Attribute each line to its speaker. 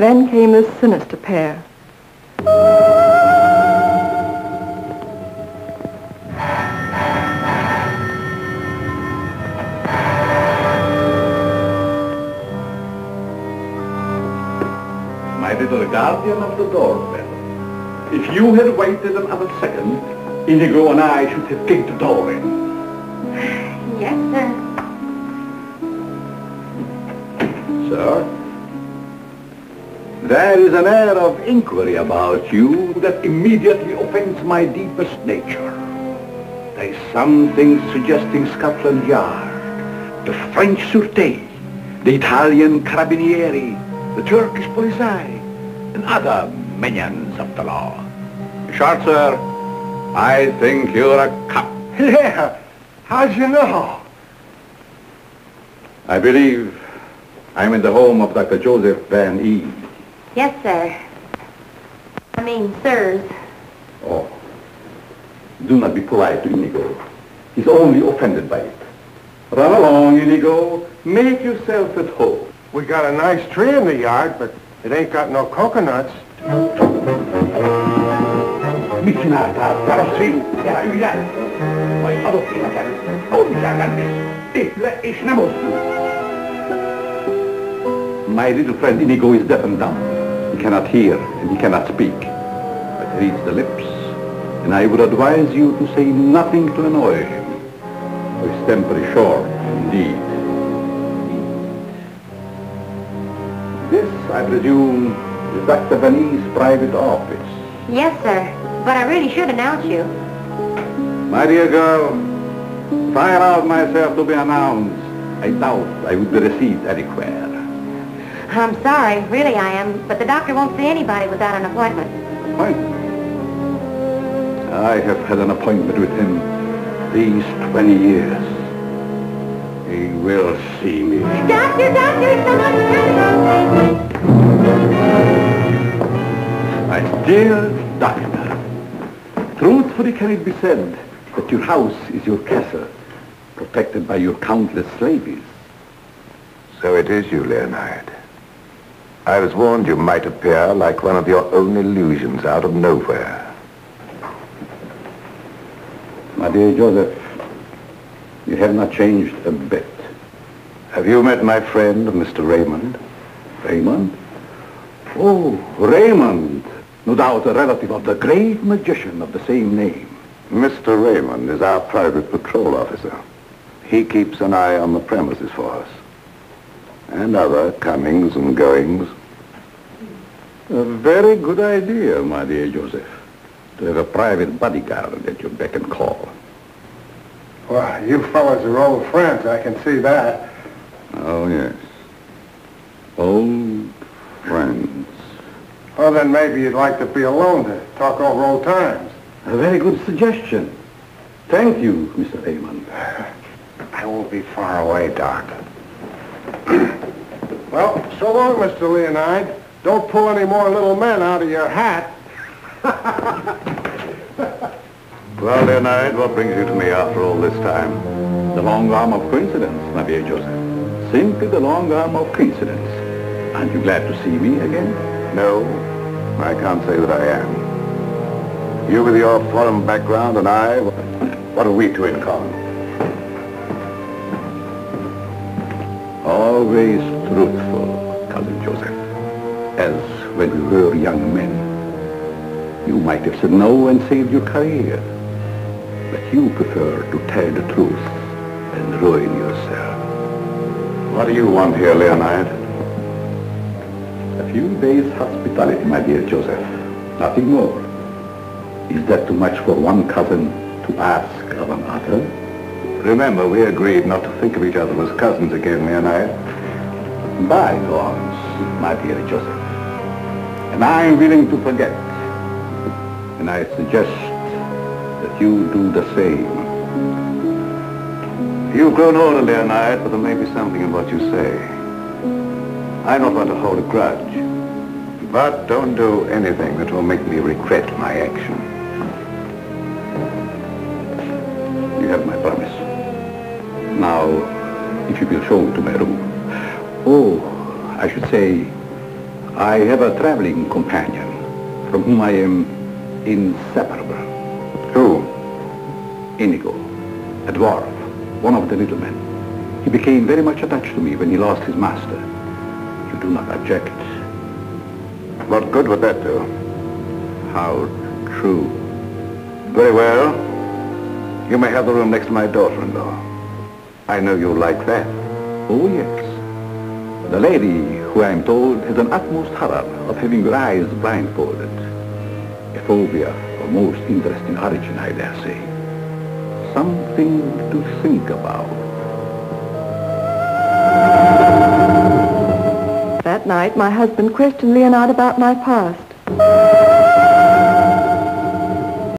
Speaker 1: Then came this sinister pair.
Speaker 2: My little guardian of the doorbell. If you had waited another second, Inigo and I should have kicked the door in.
Speaker 3: Yes, sir.
Speaker 2: Sir? There is an air of inquiry about you that immediately offends my deepest nature. There is something suggesting Scotland Yard, the French Sûreté, the Italian Carabinieri, the Turkish Police, and other minions of the law. Short, sir, I think you're a cop.
Speaker 4: Yeah, how'd you know?
Speaker 2: I believe I'm in the home of Dr. Joseph Van E.
Speaker 3: Yes, sir. I mean, sirs.
Speaker 2: Oh, do not be polite to Inigo. He's only offended by it. Run along, Inigo. Make yourself at home.
Speaker 4: We got a nice tree in the yard, but it ain't got no coconuts.
Speaker 2: My little friend Inigo is deaf and dumb. He cannot hear and he cannot speak. But he reads the lips, and I would advise you to say nothing to annoy him. For his temper is short, indeed. This, I presume, is Dr. Van E's private office.
Speaker 3: Yes, sir. But I really should announce you.
Speaker 2: My dear girl, if I allowed myself to be announced, I doubt I would be received anywhere.
Speaker 3: I'm sorry, really I am, but the doctor won't see anybody without an appointment.
Speaker 2: Appointment? I have had an appointment with him these 20 years. He will see me.
Speaker 3: Doctor, someone's coming!
Speaker 2: My dear doctor, truthfully can it be said that your house is your castle, protected by your countless slaves?
Speaker 5: So it is you, Leonard. I was warned you might appear like one of your own illusions out of nowhere.
Speaker 2: My dear Joseph, you have not changed a bit.
Speaker 5: Have you met my friend, Mr. Raymond?
Speaker 2: Raymond? Oh, Raymond. No doubt a relative of the great magician of the same name.
Speaker 5: Mr. Raymond is our private patrol officer. He keeps an eye on the premises for us. And other comings and goings.
Speaker 2: A very good idea, my dear Joseph, to have a private bodyguard at your beck and call.
Speaker 4: Well, you fellas are old friends, I can see that.
Speaker 2: Oh, yes. Old friends.
Speaker 4: Well, then maybe you'd like to be alone to talk over old times.
Speaker 2: A very good suggestion. Thank you, Mr. Raymond.
Speaker 4: I won't be far away, Doc. Well, so long, Mr. Leonard. Don't pull any more little men out of your hat.
Speaker 2: Well, Leonard, what brings you to me after all this time? The long arm of coincidence, my dear Joseph. Simply the long arm of coincidence. Aren't you glad to see me again?
Speaker 5: No, I can't say that I am. You with your foreign background and I, what have we two in common?
Speaker 2: Always truthful, Cousin Joseph. As when we were young men. You might have said no and saved your career. But you prefer to tell the truth and ruin yourself.
Speaker 5: What do you want here, Leonard?
Speaker 2: A few days' hospitality, my dear Joseph. Nothing more. Is that too much for one cousin to ask of another?
Speaker 5: Remember, we agreed not to think of each other as cousins again, Leonard.
Speaker 2: Bygones, my dear Joseph. And I am willing to forget. And I suggest that you do the same.
Speaker 5: You've grown older, Leonard, but there may be something in what you say. I don't want to hold a grudge, but don't do anything that will make me regret my action.
Speaker 2: You have my promise. Now, if you will show me to my room. Oh, I should say, I have a traveling companion from whom I am inseparable.
Speaker 5: Who?
Speaker 2: Inigo, a dwarf, one of the little men. He became very much attached to me when he lost his master. You do not object?
Speaker 5: What good would that do?
Speaker 2: How true.
Speaker 5: Very well. You may have the room next to my daughter-in-law. I know you like that.
Speaker 2: Oh, yes. The lady, who I am told has an utmost horror of having your eyes blindfolded. A phobia of most interesting origin, I dare say. Something to think about.
Speaker 1: That night, my husband questioned Leonard about my past.